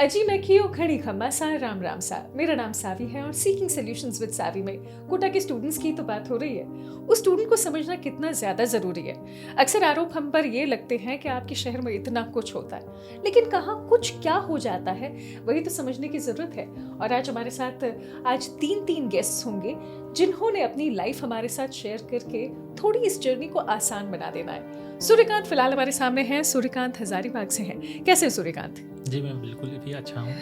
अजी मैं खियो खड़ी खम्मा सा राम राम सा। मेरा नाम सावी है और सीकिंग सॉल्यूशंस विद सावी में कोटा के स्टूडेंट्स की तो बात हो रही है। उस स्टूडेंट को समझना कितना ज़्यादा ज़रूरी है। अक्सर आरोप हम पर ये लगते हैं कि आपके शहर में इतना कुछ होता है, लेकिन कहाँ कुछ क्या हो जाता है वही तो समझने की ज़रूरत है। और आज हमारे साथ आज तीन गेस्ट्स होंगे जिन्होंने अपनी लाइफ हमारे साथ शेयर करके थोड़ी इस जर्नी को आसान बना देना है। सूर्यकांत फिलहाल हमारे सामने हैं। सूर्यकांत हजारीबाग से हैं। कैसे हैं सूर्यकांत? जी मैं बिल्कुल भी अच्छा हूँ।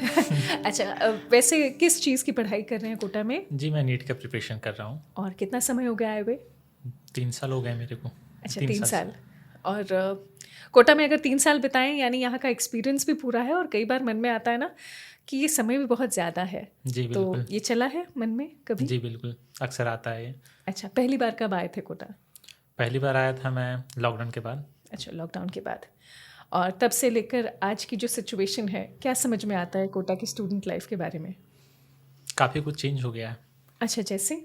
अच्छा, वैसे किस चीज़ की पढ़ाई कर रहे हैं कोटा में? जी मैं नीट का प्रिपरेशन कर रहा हूँ। और कितना समय हो गया आए हुए? 3 साल हो गए मेरे को। अच्छा, 3 3 साल से। साल। और कोटा में अगर 3 साल बिताएं यानी यहाँ का एक्सपीरियंस भी पूरा है। और कई बार मन में आता है ना कि ये समय भी बहुत ज़्यादा है, जी तो बिल्कुल। ये चला है मन में कभी? जी बिल्कुल, अक्सर आता है ये। अच्छा, पहली बार कब आए थे कोटा? पहली बार आया था मैं लॉकडाउन के बाद। अच्छा, लॉकडाउन के बाद। और तब से लेकर आज की जो सिचुएशन है, क्या समझ में आता है कोटा की स्टूडेंट लाइफ के बारे में? काफ़ी कुछ चेंज हो गया है। अच्छा, जैसे?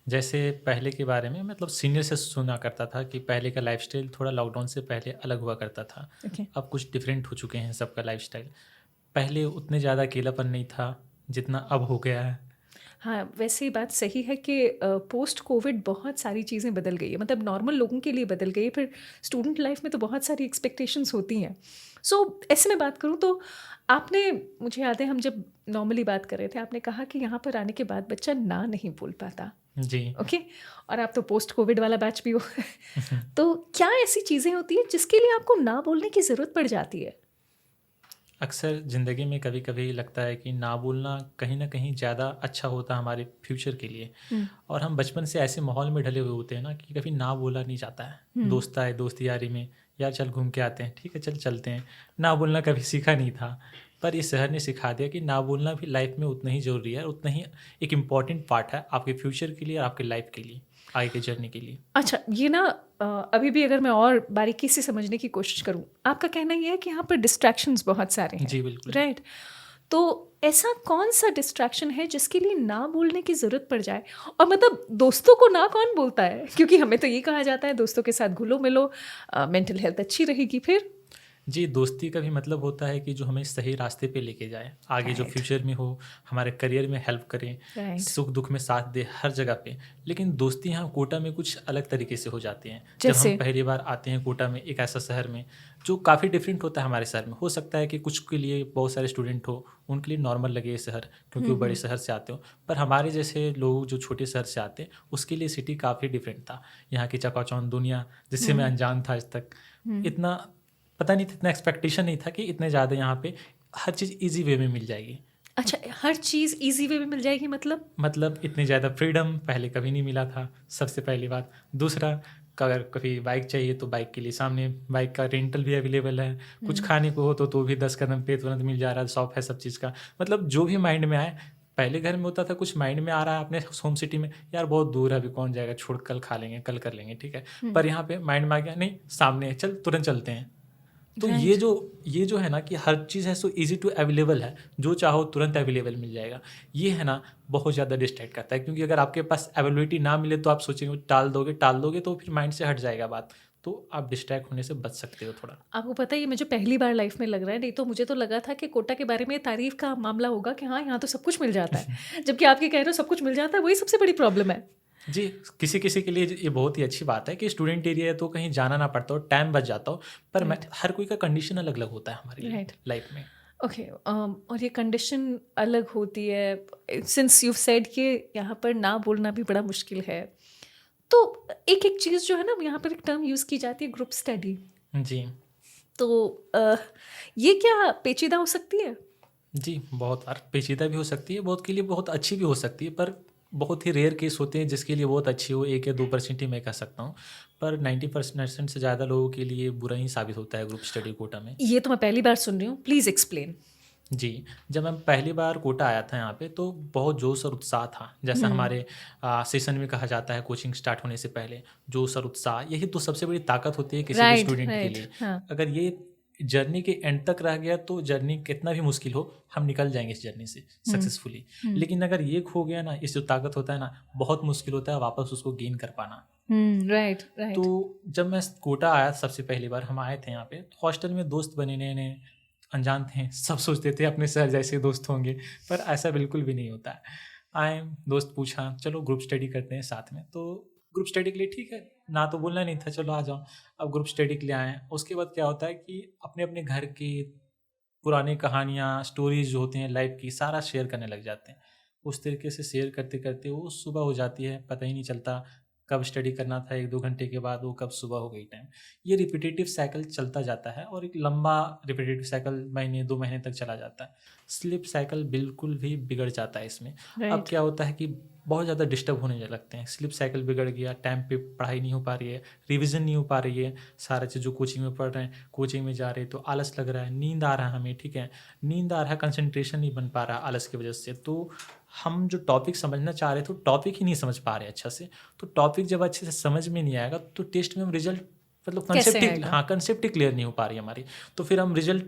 जैसे पहले के बारे में मतलब सीनियर से सुना करता था कि पहले का लाइफ़स्टाइल थोड़ा लॉकडाउन से पहले अलग हुआ करता था। ओके। अब कुछ डिफरेंट हो चुके हैं सबका लाइफ़स्टाइल। पहले उतने ज़्यादा अकेलापन नहीं था जितना अब हो गया है। हाँ, वैसे ये बात सही है कि पोस्ट कोविड बहुत सारी चीज़ें बदल गई है। मतलब नॉर्मल लोगों के लिए बदल गई है, फिर स्टूडेंट लाइफ में तो बहुत सारी एक्सपेक्टेशंस होती हैं। सो ऐसे में बात करूँ तो आपने, मुझे याद है हम जब नॉर्मली बात कर रहे थे, आपने कहा कि यहाँ पर आने के बाद बच्चा ना नहीं बोल पाता। जी। ओके। और आप तो पोस्ट कोविड वाला बैच भी हो। तो क्या ऐसी चीज़ें होती हैं जिसके लिए आपको ना बोलने की ज़रूरत पड़ जाती है? अक्सर ज़िंदगी में कभी कभी लगता है कि ना बोलना कहीं ना कहीं ज़्यादा अच्छा होता है हमारे फ्यूचर के लिए। हम्म। और हम बचपन से ऐसे माहौल में ढले हुए होते हैं ना कि कभी ना बोला नहीं जाता है। दोस्त आए दोस्त यारी में, यार चल घूम के आते हैं, ठीक है चल चलते हैं। ना बोलना कभी सीखा नहीं था, पर इस शहर ने सिखा दिया कि ना बोलना भी लाइफ में उतना ही ज़रूरी है, उतना ही एक इम्पॉर्टेंट पार्ट है आपके फ्यूचर के लिए और आपके लाइफ के लिए, आगे की जर्नी के लिए। अच्छा, ये ना अभी भी अगर मैं और बारीकी से समझने की कोशिश करूँ, आपका कहना ये है कि यहाँ पर डिस्ट्रैक्शंस बहुत सारे हैं, जी बिल्कुल। राइट? तो ऐसा कौन सा डिस्ट्रैक्शन है जिसके लिए ना बोलने की ज़रूरत पड़ जाए? और मतलब दोस्तों को ना कौन बोलता है? क्योंकि हमें तो ये कहा जाता है दोस्तों के साथ घुलो-मिलो, मेंटल हेल्थ अच्छी रहेगी फिर। जी, दोस्ती का भी मतलब होता है कि जो हमें सही रास्ते पे लेके जाए, आगे जो राइट, फ्यूचर में हो, हमारे करियर में हेल्प करे, राइट। सुख-दुख में साथ दे हर जगह पे। लेकिन दोस्ती यहाँ कोटा में कुछ अलग तरीके से हो जाती हैं। जब हम जैसे? पहली बार आते हैं कोटा में, एक ऐसा शहर में, जो काफ़ी डिफरेंट होता है हमारे शहर में। हो सकता है कि कुछ के लिए बहुत सारे स्टूडेंट हो, उनके लिए नॉर्मल लगे ये शहर, क्योंकि वो बड़े शहर से आते हो। पर हमारे जैसे लोग जो छोटे शहर से आते हैं, उसके लिए सिटी काफ़ी डिफरेंट था। यहाँ की चकाचौंध दुनिया, जिससे मैं अनजान था आज तक, इतना पता नहीं था, इतना एक्सपेक्टेशन नहीं था कि इतने ज़्यादा यहाँ पे हर चीज़ ईज़ी वे में मिल जाएगी। अच्छा, हर चीज़ ईज़ी वे में मिल जाएगी मतलब? मतलब इतनी ज़्यादा फ्रीडम पहले कभी नहीं मिला था, सबसे पहली बात। दूसरा, अगर कभी बाइक चाहिए तो बाइक के लिए सामने बाइक का रेंटल भी अवेलेबल है। कुछ खाने को हो तो भी 10 कदम पे तुरंत मिल जा रहा है, शॉप है सब चीज़ का। मतलब जो भी माइंड में आए, पहले घर में होता था कुछ माइंड में आ रहा है अपने होम सिटी में, यार बहुत दूर है अभी कौन जाएगा, छोड़ कल खा लेंगे, कल कर लेंगे, ठीक है। पर यहाँ पे माइंड में आ गया, नहीं सामने है, चल तुरंत चलते हैं। तो राइट। ये जो है ना कि हर चीज़ है सो इजी टू अवेलेबल है, जो चाहो तुरंत अवेलेबल मिल जाएगा। ये है ना बहुत ज़्यादा डिस्ट्रैक्ट करता है, क्योंकि अगर आपके पास अवेलेबिलिटी ना मिले तो आप सोचेंगे टाल दोगे तो फिर माइंड से हट जाएगा बात। तो आप डिस्ट्रैक्ट होने से बच सकते हो थोड़ा। आपको पता है ये मुझे पहली बार लाइफ में लग रहा है, नहीं तो मुझे तो लगा था कि कोटा के बारे में तारीफ का मामला होगा कि हाँ यहाँ तो सब कुछ मिल जाता है। जबकि आप ये कह रहे हो सब कुछ मिल जाता है, वही सबसे बड़ी प्रॉब्लम है। जी, किसी किसी के लिए ये बहुत ही अच्छी बात है कि स्टूडेंट एरिया है तो कहीं जाना ना पड़ता हो, टाइम बच जाता हो। पर मैं राइट, हर कोई का कंडीशन अलग अलग होता है हमारे लिए राइट। लाइफ में। ओके। और ये कंडीशन अलग होती है। सिंस यू सेड कि यहाँ पर ना बोलना भी बड़ा मुश्किल है, तो एक एक चीज़ जो है ना, यहाँ पर एक टर्म यूज़ की जाती है, ग्रुप स्टडी। जी। तो ये क्या पेचीदा हो सकती है? जी, बहुत बार पेचीदा भी हो सकती है, बहुत के लिए बहुत अच्छी भी हो सकती है, पर बहुत ही रेयर केस होते हैं जिसके लिए बहुत अच्छी हो, 1 या 2% ही मैं कह सकता हूँ। पर 90% से ज़्यादा लोगों के लिए बुरा ही साबित होता है ग्रुप स्टडी कोटा में। ये तो मैं पहली बार सुन रही हूँ, प्लीज़ एक्सप्लेन। जी, जब मैं पहली बार कोटा आया था यहाँ पे तो बहुत जोश और उत्साह था। जैसा हमारे सेशन में कहा जाता है कोचिंग स्टार्ट होने से पहले, जोश और उत्साह यही तो सबसे बड़ी ताकत होती है किसी भी राइट, स्टूडेंट के राइट। लिए। हाँ। अगर ये जर्नी के एंड तक रह गया तो जर्नी कितना भी मुश्किल हो, हम निकल जाएँगे इस जर्नी से सक्सेसफुली। लेकिन अगर ये खो गया ना, इस जो ताकत होता है ना, बहुत मुश्किल होता है वापस उसको गेन कर पाना। Right, right. तो जब मैं कोटा आया सबसे पहली बार हम आए थे यहाँ पे, तो हॉस्टल में दोस्त बने नए-नए, अनजान थे, सब सोचते थे अपने सर जैसे दोस्त होंगे, पर ऐसा बिल्कुल भी नहीं होता है। आए, दोस्त पूछा चलो ग्रुप स्टडी करते हैं साथ में, तो ग्रुप स्टडी के लिए ठीक है, ना तो बोलना नहीं था, चलो आ जाओ। अब ग्रुप स्टडी के लिए आए, उसके बाद क्या होता है कि अपने अपने घर की पुरानी कहानियाँ, स्टोरीज जो होती हैं लाइफ की, सारा शेयर करने लग जाते हैं। उस तरीके से शेयर करते करते वो सुबह हो जाती है, पता ही नहीं चलता कब स्टडी करना था, 1-2 घंटे के बाद वो कब सुबह हो गई टाइम। ये रिपीटेटिव साइकिल चलता जाता है और एक लंबा रिपीटेटिव साइकिल महीने 2 महीने तक चला जाता है। स्लीप साइकिल बिल्कुल भी बिगड़ जाता है इसमें। अब राइट। क्या होता है कि बहुत ज़्यादा डिस्टर्ब होने लगते हैं, स्लीप साइकिल बिगड़ गया, टाइम पे पढ़ाई नहीं हो पा रही है, रिवीजन नहीं हो पा रही है, सारा चीज़ जो कोचिंग में पढ़ रहे हैं, कोचिंग में जा रहे हैं तो आलस लग रहा है, नींद आ रहा है हमें, ठीक है, नींद आ रहा है, कंसंट्रेशन नहीं बन पा रहा आलस की वजह से। तो हम जो टॉपिक समझना चाह रहे थे तो टॉपिक ही नहीं समझ पा रहे अच्छा से। तो टॉपिक जब अच्छे से समझ में नहीं आएगा तो टेस्ट में हम रिजल्ट, मतलब कैसे कंसेप्ट ही, आएगा? हाँ, कंसेप्ट ही क्लियर नहीं हो पा रही हमारी। तो फिर हम रिजल्ट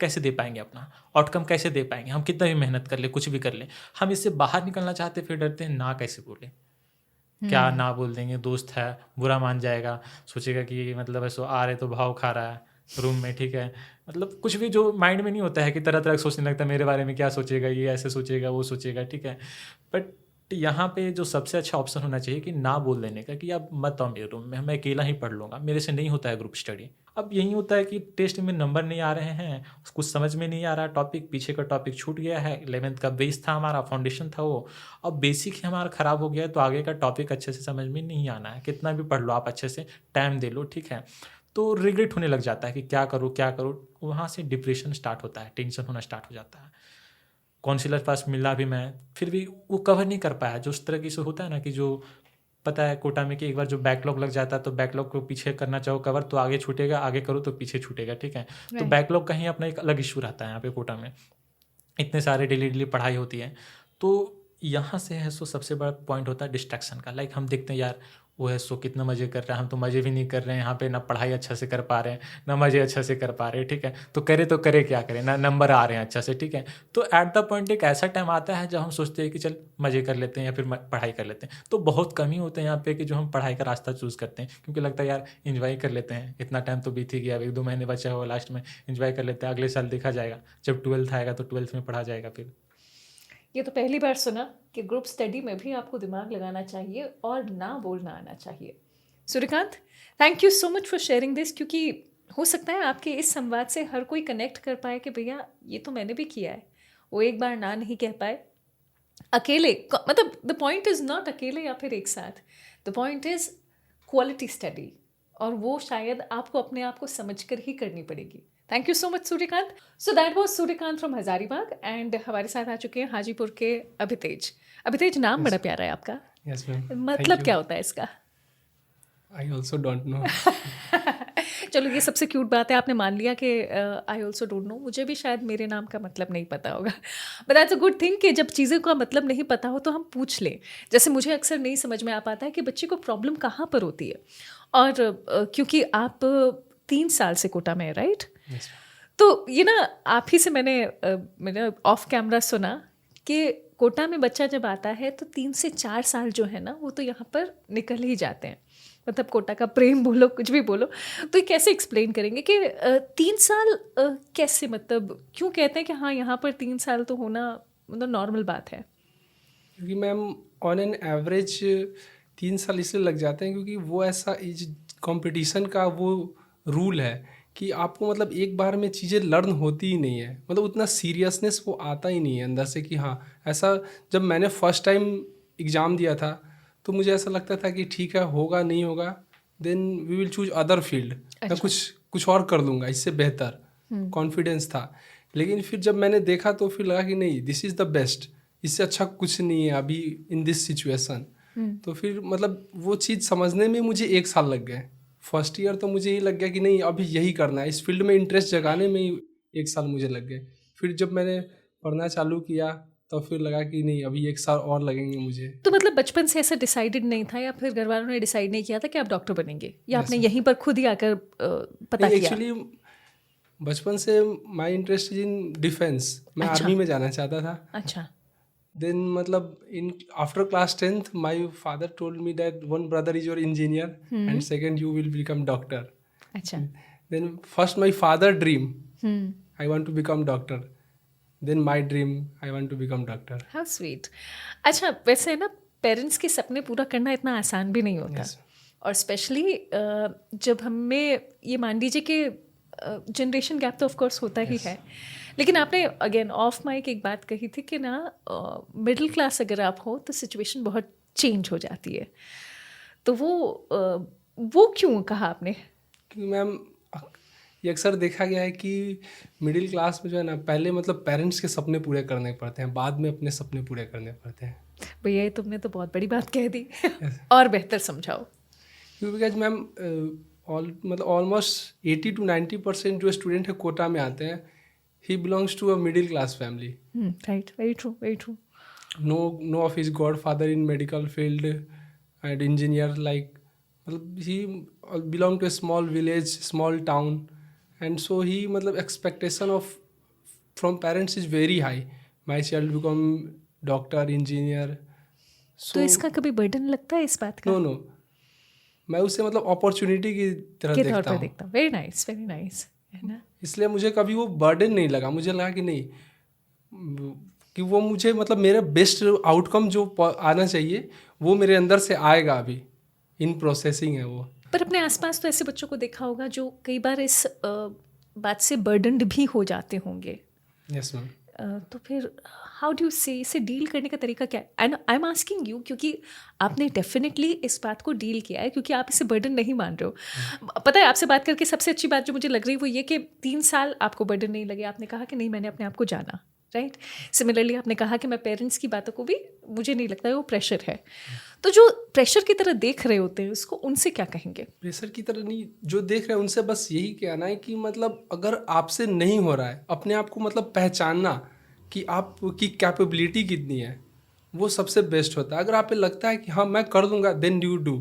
कैसे दे पाएंगे, अपना आउटकम कैसे दे पाएंगे? हम कितना भी मेहनत कर ले, कुछ भी कर ले, हम इससे बाहर निकलना चाहते, फिर डरते हैं ना कैसे बोले, क्या ना बोल देंगे, दोस्त है बुरा मान जाएगा, सोचेगा कि मतलब ऐसा आ रहे तो भाव खा रहा है रूम में, ठीक है, मतलब कुछ भी जो माइंड में नहीं होता है कि तरह तरह सोचने लगता है मेरे बारे में, क्या सोचेगा ये, ऐसे सोचेगा वो सोचेगा, ठीक है। बट यहाँ पे जो सबसे अच्छा ऑप्शन होना चाहिए कि ना बोल देने का, कि आप मत आओ मेरे रूम में, मैं अकेला ही पढ़ लूँगा, मेरे से नहीं होता है ग्रुप स्टडी। अब यही होता है कि टेस्ट में नंबर नहीं आ रहे हैं, कुछ समझ में नहीं आ रहा, टॉपिक पीछे का टॉपिक छूट गया है, 11th का बेस था हमारा, फाउंडेशन था वो, अब बेसिक ही हमारा ख़राब हो गया है, तो आगे का टॉपिक अच्छे से समझ में नहीं आना है, कितना भी पढ़ लो आप अच्छे से, टाइम दे लो, ठीक है। तो रिग्रेट होने लग जाता है कि क्या करूँ क्या करूँ, वहाँ से डिप्रेशन स्टार्ट होता है, टेंशन होना स्टार्ट हो जाता है। काउंसलर पास मिला भी मैं, फिर भी वो कवर नहीं कर पाया, जो उस तरह की से होता है ना कि जो पता है कोटा में कि एक बार जो बैकलॉग लग जाता है तो बैकलॉग को पीछे करना चाहो कवर तो आगे छूटेगा, आगे करो तो पीछे छूटेगा, ठीक है। तो राइट। बैकलॉग का ही अपना एक अलग इशू रहता है यहाँ पे कोटा में, इतने सारे डेली डेली पढ़ाई होती है। तो यहाँ से है सो सबसे बड़ा पॉइंट होता है डिस्ट्रैक्शन का। लाइक हम देखते हैं यार वो है सो कितना मज़े कर रहा है, हम तो मज़े भी नहीं कर रहे हैं यहाँ पे, ना पढ़ाई अच्छा से कर पा रहे हैं, ना मज़े अच्छा से कर पा रहे हैं, ठीक है। तो करे क्या करें, ना नंबर आ रहे हैं अच्छा से, ठीक है। तो एट द पॉइंट एक ऐसा टाइम आता है जब हम सोचते हैं कि चल मज़े कर लेते हैं या फिर पढ़ाई कर लेते हैं। तो बहुत कम ही होते हैं यहाँ पे कि जो हम पढ़ाई का रास्ता चूज़ करते हैं, क्योंकि लगता है यार इन्जॉय कर लेते हैं, इतना टाइम तो बीत ही गया, 1-2 महीने बचा हुआ, लास्ट में इन्जॉय कर लेते हैं, अगले साल देखा जाएगा, जब 12th आएगा तो 12th में पढ़ा जाएगा फिर। ये तो पहली बार सुना कि ग्रुप स्टडी में भी आपको दिमाग लगाना चाहिए और ना बोलना आना चाहिए। Suryakant, thank you so much for sharing this, क्योंकि हो सकता है आपके इस संवाद से हर कोई कनेक्ट कर पाए कि भैया ये तो मैंने भी किया है। वो एक बार ना नहीं कह पाए अकेले, मतलब द पॉइंट इज़ नॉट अकेले या फिर एक साथ, the point is quality study, और वो शायद आपको अपने आप को समझ कर ही करनी पड़ेगी। Thank you so much Suryakant. So that was Suryakant from Hazaribagh, and हमारे साथ आ चुके हैं हाजीपुर के अभितेज। अभितेज, नाम बड़ा प्यारा है आपका, Yes, ma'am. मतलब क्या होता है इसका? I also don't know. चलो ये सबसे क्यूट बात है, आपने मान लिया कि आई ऑल्सो डोंट नो, मुझे भी शायद मेरे नाम का मतलब नहीं पता होगा, but that's a good thing कि जब चीज़ों का मतलब नहीं पता हो तो हम पूछ लें। जैसे मुझे अक्सर नहीं समझ में आ पाता है कि बच्चे को प्रॉब्लम कहाँ पर होती है, और क्योंकि आप 3 साल से कोटा में है, राइट? Yes. तो ये ना आप ही से मैंने ऑफ कैमरा सुना कि कोटा में बच्चा जब आता है तो 3 से 4 साल जो है ना वो तो यहाँ पर निकल ही जाते हैं, मतलब कोटा का प्रेम बोलो कुछ भी बोलो। तो ये कैसे एक्सप्लेन करेंगे कि 3 साल कैसे, मतलब क्यों कहते हैं कि हाँ यहाँ पर 3 साल तो होना मतलब नॉर्मल बात है? क्योंकि मैम ऑन एन एवरेज 3 साल इसलिए लग जाते हैं क्योंकि वो ऐसा एज कंपटीशन का वो रूल है कि आपको मतलब एक बार में चीज़ें लर्न होती ही नहीं है, मतलब उतना सीरियसनेस वो आता ही नहीं है अंदर से कि हाँ ऐसा। जब मैंने फर्स्ट टाइम एग्ज़ाम दिया था तो मुझे ऐसा लगता था कि ठीक है होगा नहीं होगा, then we will choose other field, मैं कुछ और कर लूँगा इससे बेहतर, कॉन्फिडेंस था। लेकिन फिर जब मैंने देखा तो फिर लगा कि नहीं, दिस इज़ द बेस्ट, इससे अच्छा कुछ नहीं है अभी इन दिस सिचुएशन। तो फिर मतलब वो चीज़ समझने में मुझे 1 साल लग गए। फर्स्ट ईयर तो मुझे ये लग गया कि नहीं अभी यही करना है, इस फील्ड में इंटरेस्ट जगाने में ही 1 साल मुझे लग गए। फिर जब मैंने पढ़ना चालू किया तो फिर लगा कि नहीं अभी 1 साल और लगेंगे मुझे। तो मतलब बचपन से ऐसा डिसाइडेड नहीं था, या फिर घर वालों ने डिसाइड नहीं किया था कि आप डॉक्टर बनेंगे, या आपने यहीं पर खुद ही आकर पता किया? एक्चुअली बचपन से माई इंटरेस्ट इन डिफेंस, मैं आर्मी में जाना चाहता था। अच्छा। देन मतलब in after class 10th my father told me that one brother is your engineer and second you will become doctor. अच्छा। Then first my father dream I want to become doctor, then my dream I want to become doctor. How sweet. अच्छा, वैसे ना parents के सपने पूरा करना इतना आसान भी नहीं होता। Yes. और स्पेशली जब हमें ये मान लीजिए कि जनरेशन गैप तो ऑफ कोर्स होता ही है, लेकिन आपने अगेन ऑफ माइक एक बात कही थी कि ना मिडिल क्लास अगर आप हो तो सिचुएशन बहुत चेंज हो जाती है। तो वो क्यों कहा आपने? क्योंकि मैम ये अक्सर देखा गया है कि मिडिल क्लास में जो है ना, पहले मतलब पेरेंट्स के सपने पूरे करने पड़ते हैं, बाद में अपने सपने पूरे करने पड़ते हैं। भैया ये तुमने तो बहुत बड़ी बात कह दी। और बेहतर समझाओ। क्योंकि मैम मतलब ऑलमोस्ट 80 to 90% जो स्टूडेंट है कोटा में आते हैं, he belongs to a middle class family. Right, very true, very true. No of his god father in medical field and engineer, like मतलब he belong to a small village, small town, and so he मतलब expectation of from parents is very high, my child become doctor, engineer. तो इसका कभी burden लगता है इस बात का? नो, मैं उसे मतलब अपॉर्चुनिटी की तरह के तौर देखता पर हूँ। देखता हूँ। वेरी नाइस, वेरी नाइस, है ना? इसलिए मुझे कभी वो बर्डन नहीं लगा। मुझे लगा कि नहीं, कि वो मुझे मतलब मेरा बेस्ट आउटकम जो आना चाहिए वो मेरे अंदर से आएगा, अभी इन प्रोसेसिंग है वो। पर अपने आसपास तो ऐसे बच्चों को देखा होगा जो कई बार इस बात से बर्डनड भी हो जाते होंगे। Yes ma'am. तो फिर हाउ डू यू से इसे डील करने का तरीका क्या है? And I am asking you क्योंकि आपने डेफिनेटली इस बात को डील किया है, क्योंकि आप इसे बर्डन नहीं मान रहे हो। पता है, आपसे बात करके सबसे अच्छी बात जो मुझे लग रही है वो ये कि 3 साल आपको बर्डन नहीं लगे। आपने कहा कि नहीं, मैंने अपने आप को जाना, राइट? सिमिलरली आपने कहा कि मैं पेरेंट्स की बातों को भी, मुझे नहीं लगता है वो प्रेशर है। तो जो प्रेशर की तरह देख रहे होते हैं उसको, उनसे क्या कहेंगे? प्रेशर की तरह नहीं, जो देख रहे हैं उनसे बस यही कहना है कि मतलब अगर आपसे नहीं हो रहा है, अपने आप को मतलब पहचानना कि आपकी कैपेबिलिटी कितनी है, वो सबसे बेस्ट होता है। अगर आप पे लगता है कि हाँ मैं कर दूंगा, देन यू डू।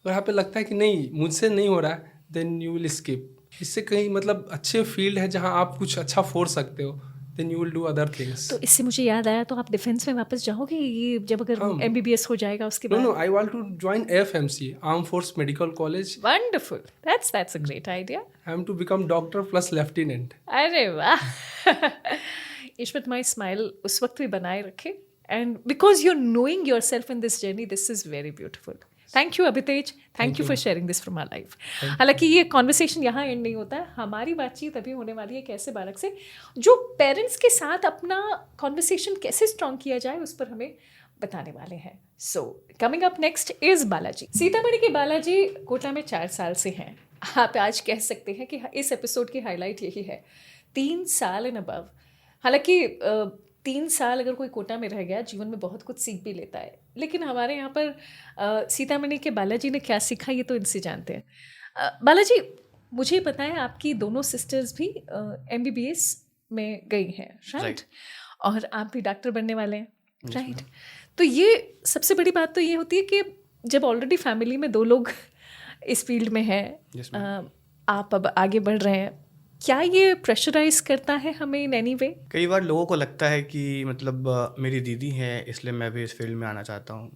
अगर आप पे लगता है कि नहीं मुझसे नहीं हो रहा है, देन यू विल स्किप। इससे कहीं मतलब अच्छे फील्ड है जहाँ आप कुछ अच्छा फोड़ सकते हो, then you will do other things. तो इससे मुझे याद आया, तो आप डिफेंस में वापस जाओगे ये जब अगर MBBS हो जाएगा उसके बाद? No, I want to join AFMC, arm force medical college. Wonderful, that's a great idea. I am to become doctor plus lieutenant. अरे वाह। इश्मत माई स्माइल उस वक्त भी बनाए रखे, and because you are knowing your self in this journey, this is very beautiful. Thank you Abhitej, thank you for sharing this from our life. हालांकि ये conversation यहाँ एंड नहीं होता है, हमारी बातचीत अभी होने वाली है एक ऐसे बालक से जो पेरेंट्स के साथ अपना कॉन्वर्सेशन कैसे स्ट्रॉन्ग किया जाए उस पर हमें बताने वाले हैं। So coming up next is Balaji. Sitamarhi के बालाजी कोटा में 4 साल से हैं। आप आज कह सकते हैं कि इस एपिसोड की हाईलाइट यही है, 3 साल एंड अबव। हालांकि 3 साल अगर कोई कोटा में रह गया, जीवन में बहुत कुछ सीख भी लेता है, लेकिन हमारे यहाँ पर सीतामढ़ी के बालाजी ने क्या सीखा ये तो इनसे जानते हैं। बालाजी, मुझे पता है आपकी दोनों सिस्टर्स भी MBBS में गई हैं, राइट? और आप भी डॉक्टर बनने वाले हैं, राइट? तो ये सबसे बड़ी बात तो ये होती है कि जब ऑलरेडी फैमिली में 2 लोग इस फील्ड में हैं, आप अब आगे बढ़ रहे हैं, क्या ये प्रेशराइज करता है हमें इन एनी वे? कई बार लोगों को लगता है कि मतलब मेरी दीदी है इसलिए मैं भी इस फील्ड में आना चाहता हूँ,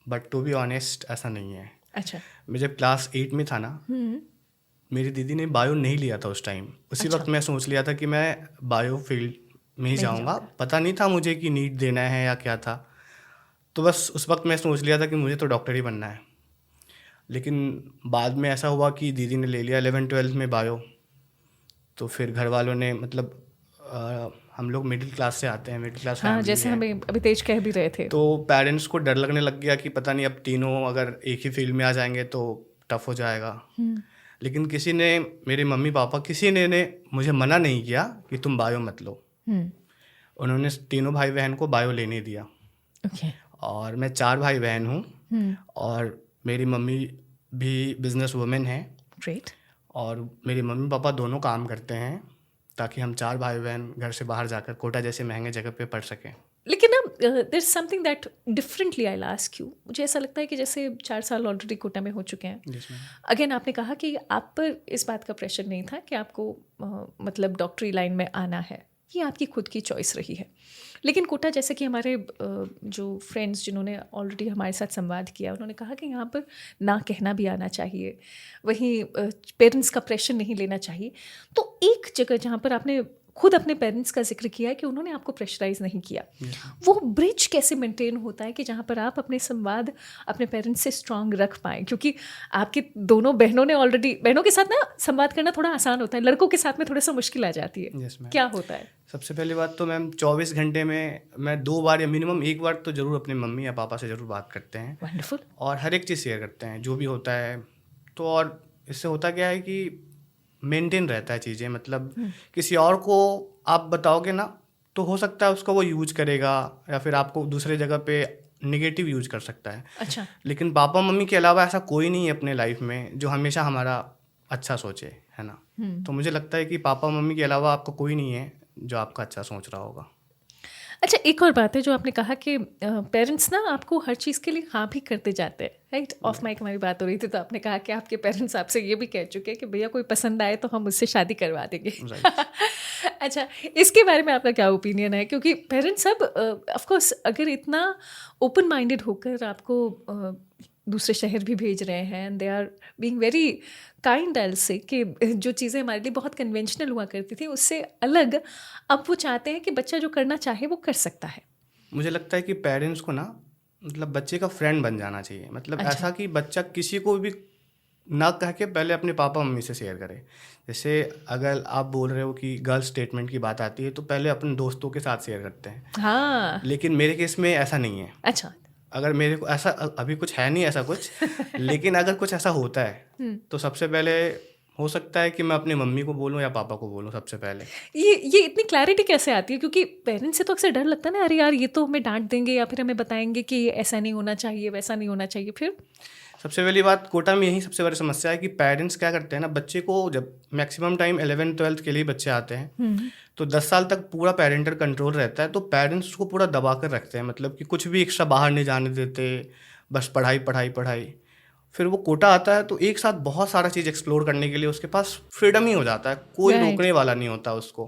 बट टू बी ऑनेस्ट ऐसा नहीं है। अच्छा। मैं जब क्लास 8 में था ना, मेरी दीदी ने बायो नहीं लिया था उस टाइम। उसी वक्त मैं सोच लिया था कि मैं बायो फील्ड में ही जाऊँगा। पता नहीं था मुझे कि नीट देना है या क्या था, तो बस उस वक्त मैं सोच लिया था कि मुझे तो डॉक्टर ही बनना है। लेकिन बाद में ऐसा हुआ कि दीदी ने ले लिया 11th-12th में बायो, तो फिर घर वालों ने मतलब हम लोग मिडिल क्लास से आते हैं, मिडिल क्लास फैमिली जैसे है, हमें अभी तेज कह भी रहे थे, तो पेरेंट्स को डर लगने लग गया कि पता नहीं अब तीनों अगर एक ही फील्ड में आ जाएंगे तो टफ हो जाएगा। लेकिन किसी ने, मेरे मम्मी पापा किसी ने मुझे मना नहीं किया कि तुम बायो मत लो। उन्होंने तीनों भाई बहन को बायो लेने दिया। और मैं 4 भाई बहन हूँ, और मेरी मम्मी भी बिजनेस वुमेन है, और मेरे मम्मी पापा दोनों काम करते हैं ताकि हम 4 भाई बहन घर से बाहर जाकर कोटा जैसे महंगे जगह पे पढ़ सकें। लेकिन ना there is something that differently I will ask you. मुझे ऐसा लगता है कि जैसे 4 साल ऑलरेडी कोटा में हो चुके हैं, अगेन आपने कहा कि आप पर इस बात का प्रेशर नहीं था कि आपको मतलब डॉक्टरी लाइन में आना है, ये आपकी खुद की चॉइस रही है। लेकिन कोटा, जैसे कि हमारे जो फ्रेंड्स जिन्होंने ऑलरेडी हमारे साथ संवाद किया, उन्होंने कहा कि यहाँ पर ना कहना भी आना चाहिए, वहीं पेरेंट्स का प्रेशर नहीं लेना चाहिए। तो एक जगह जहाँ पर आपने खुद अपने पेरेंट्स का जिक्र किया है कि उन्होंने आपको प्रेशराइज नहीं किया, वो ब्रिज कैसे मेंटेन होता है कि जहाँ पर आप अपने संवाद अपने पेरेंट्स से स्ट्रांग रख पाएँ? क्योंकि आपकी दोनों बहनों ने ऑलरेडी, बहनों के साथ ना संवाद करना थोड़ा आसान होता है, लड़कों के साथ में थोड़ा सा मुश्किल आ जाती है। Yes ma'am. क्या होता है? सबसे पहली बात तो मैम 24 घंटे में मैं 2 बार या मिनिमम 1 बार तो ज़रूर अपनी मम्मी या पापा से ज़रूर बात करते हैं वंडरफुल। और हर एक चीज़ शेयर करते हैं जो भी होता है। तो और इससे होता क्या है कि मेंटेन रहता है चीज़ें, मतलब किसी और को आप बताओगे ना तो हो सकता है उसको वो यूज करेगा या फिर आपको दूसरे जगह पे नेगेटिव यूज कर सकता है। अच्छा। लेकिन पापा मम्मी के अलावा ऐसा कोई नहीं है अपने लाइफ में जो हमेशा हमारा अच्छा सोचे, है ना। तो मुझे लगता है कि पापा मम्मी के अलावा आपको कोई नहीं है जो आपका अच्छा सोच रहा होगा। अच्छा, एक और बात है जो आपने कहा कि पेरेंट्स ना आपको हर चीज़ के लिए हाँ भी करते जाते हैं, राइट? ऑफ माइक हमारी बात हो रही थी तो आपने कहा कि आपके पेरेंट्स आपसे ये भी कह चुके हैं कि भैया कोई पसंद आए तो हम उससे शादी करवा देंगे। अच्छा, इसके बारे में आपका क्या ओपिनियन है? क्योंकि पेरेंट्स अब ऑफ कोर्स अगर इतना ओपन माइंडेड होकर आपको दूसरे शहर भी भेज रहे हैं and they are being very kind, I will say कि जो चीज़ें हमारे लिए बहुत कन्वेंशनल हुआ करती थी उससे अलग अब वो चाहते हैं कि बच्चा जो करना चाहे वो कर सकता है। मुझे लगता है कि पेरेंट्स को ना मतलब बच्चे का फ्रेंड बन जाना चाहिए, मतलब अच्छा। ऐसा कि बच्चा किसी को भी ना कह के पहले अपने पापा मम्मी से शेयर करे। जैसे अगर आप बोल रहे हो कि गर्ल स्टेटमेंट की बात आती है तो पहले अपने दोस्तों के साथ शेयर करते हैं, हाँ। लेकिन मेरे केस में ऐसा नहीं है। अच्छा। अगर मेरे को ऐसा अभी कुछ है नहीं ऐसा कुछ लेकिन अगर कुछ ऐसा होता है तो सबसे पहले हो सकता है कि मैं अपनी मम्मी को बोलूँ या पापा को बोलूँ सबसे पहले। ये इतनी क्लैरिटी कैसे आती है? क्योंकि पेरेंट्स से तो अक्सर डर लगता है ना, अरे यार ये तो हमें डांट देंगे या फिर हमें बताएंगे कि ऐसा नहीं होना चाहिए, वैसा नहीं होना चाहिए। फिर सबसे पहली बात कोटा में यही सबसे बड़ी समस्या है कि पेरेंट्स क्या करते हैं ना, बच्चे को जब मैक्सिमम टाइम 11th-12th के लिए बच्चे आते हैं तो 10 साल तक पूरा पेरेंटल कंट्रोल रहता है, तो पेरेंट्स उसको पूरा दबा कर रखते हैं, मतलब कि कुछ भी एक्स्ट्रा बाहर नहीं जाने देते, बस पढ़ाई पढ़ाई पढ़ाई। फिर वो कोटा आता है तो एक साथ बहुत सारा चीज़ एक्सप्लोर करने के लिए उसके पास फ्रीडम ही हो जाता है, कोई Right. रोकने वाला नहीं होता उसको।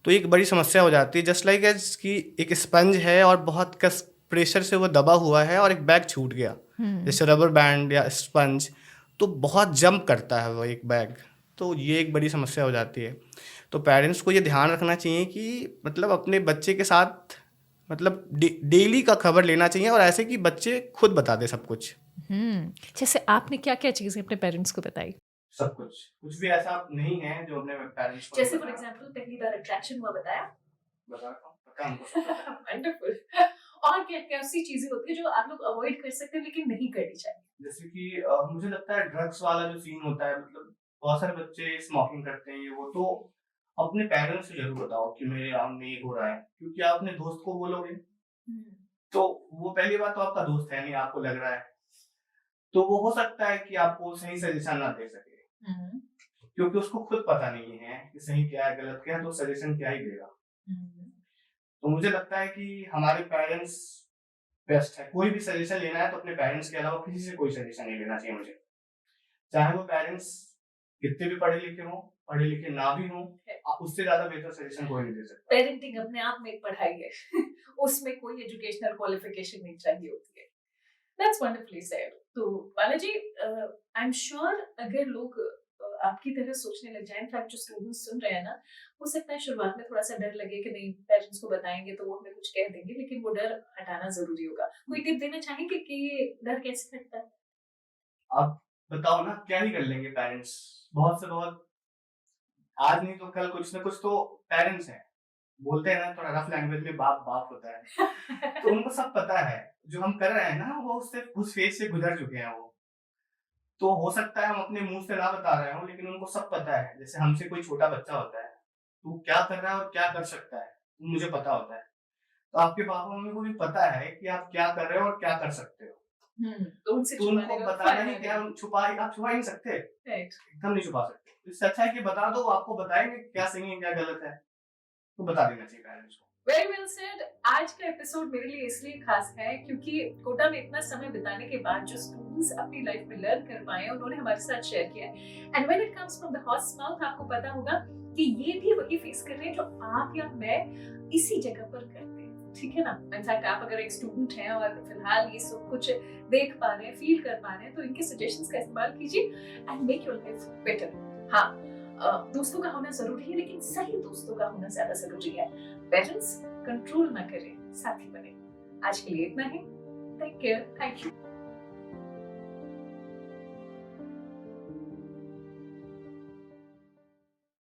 तो एक बड़ी समस्या हो जाती है, जस्ट लाइक एज कि एक स्पंज है और बहुत कस प्रेशर से वो दबा हुआ है और एक बैग छूट गया, जैसे रबर बैंड या स्पंज, तो बहुत जंप करता है वो एक बैग, तो ये एक बड़ी समस्या हो जाती है। तो पेरेंट्स को ये ध्यान रखना चाहिए कि मतलब अपने बच्चे के साथ मतलब डेली का खबर लेना चाहिए और ऐसे कि बच्चे खुद बता दे सब कुछ। जैसे आपने क्या क्या चीज़ें अपने पेरेंट्स को बताई? सब कुछ भी ऐसा नहीं है जो अपने पेरेंट्स को जैसे फॉर एग्जांपल पहली बार अट्रैक्शन हुआ बताया। वंडरफुल। और क्या क्या ऐसी चीजें होती है जो आप लोग अवॉइड कर सकते हैं लेकिन नहीं करनी चाहिए? जैसे कि मुझे लगता है ड्रग्स वाला जो सीन होता है, मतलब बहुत सारे बच्चे स्मोकिंग करते हैं, ये वो, तो अपने पेरेंट्स से जरूर बताओ कि मेरे अराउंड में ये हो रहा है, क्योंकि आप अपने दोस्त को बोलोगे तो वो पहली बात तो आपका दोस्त है नहीं, आपको लग रहा है, तो वो हो सकता है कि आपको सही सजेशन ना दे सके, क्योंकि उसको खुद पता नहीं है कि सही क्या है गलत क्या है, तो सजेशन क्या ही देगा। तो मुझे लगता है कि हमारे पेरेंट्स बेस्ट है, कोई भी सजेशन लेना है तो अपने पेरेंट्स के अलावा किसी से कोई सजेशन नहीं लेना चाहिए मुझे, चाहे वो पेरेंट्स कितने भी पढ़े लिखे हों, पढ़े लिखे ना भी हों, उससे ज्यादा बेहतर सजेशन कोई नहीं दे सकता। पेरेंटिंग अपने आप में एक पढ़ाई है उसमें कोई एजुकेशनल क्वालिफिकेशन नहीं चाहिए होती है। That's wonderfully said. तो बालाजी, आई एम श्योर अगर लोग आपकी तरह सोचने लग जाए, इनफैक्ट जो स्टूडेंट्स सुन रहे हैं ना, हो सकता है शुरुआत में थोड़ा सा डर लगे कि नहीं पेरेंट्स को बताएंगे तो वो हमें कुछ कह देंगे, लेकिन वो डर हटाना जरूरी होगा। कोई टिप देना चाहेंगे कि ये डर कैसे हटता है? आप बताओ ना, क्या ही कर लेंगे पेरेंट्स, बहुत से बहुत, आज नहीं तो कल कुछ ना कुछ तो पेरेंट्स हैं, बोलते हैं ना थोड़ा रफ लैंग्वेज में, बाप बाप होता है तो उनको सब पता है, जो हम कर रहे हैं ना वो उससे उस फेज से गुजर चुके हैं वो, तो हो सकता है हम अपने मुंह से ना बता रहे हो लेकिन उनको सब पता है। जैसे हमसे कोई छोटा बच्चा होता है, तू क्या कर रहा है और क्या कर सकता है, मुझे पता होता है, तो आपके पापा मम्मी को भी पता है कि आप क्या कर रहे हो और क्या कर सकते हो, तो उनसे तो उनको बताना ही क्या, आप छुपा ही नहीं सकते, एकदम नहीं छुपा सकते। इससे अच्छा है कि बता दो, आपको बताएंगे क्या सही है क्या गलत है, तो बता देना चाहिए पेरेंट्स को। Very well said. आज का एपिसोड मेरे लिए इसलिए खास है क्योंकि कोटा में इतना समय बिताने के बाद जो स्टूडेंट्स अपनी लाइफ में लर्न कर पाए हैं उन्होंने हमारे साथ शेयर किया है। And when it comes from the horse mouth, आपको पता होगा कि ये भी वही फेस कर रहे हैं जो आप या मैं इसी जगह पर करते हैं, ठीक है ना। इनफैक्ट आप अगर एक स्टूडेंट हैं और फिलहाल ये सब कुछ देख पा रहे हैं, फील कर पा रहे हैं, तो इनके सजेशंस का इस्तेमाल कीजिए and make your life better. हाँ, दोस्तों का होना जरूरी है, लेकिन सही दोस्तों का होना ज्यादा जरूरी है। पेरेंट्स कंट्रोल ना करें, साथी बने। आज के लिए इतना ही। Take care, thank you.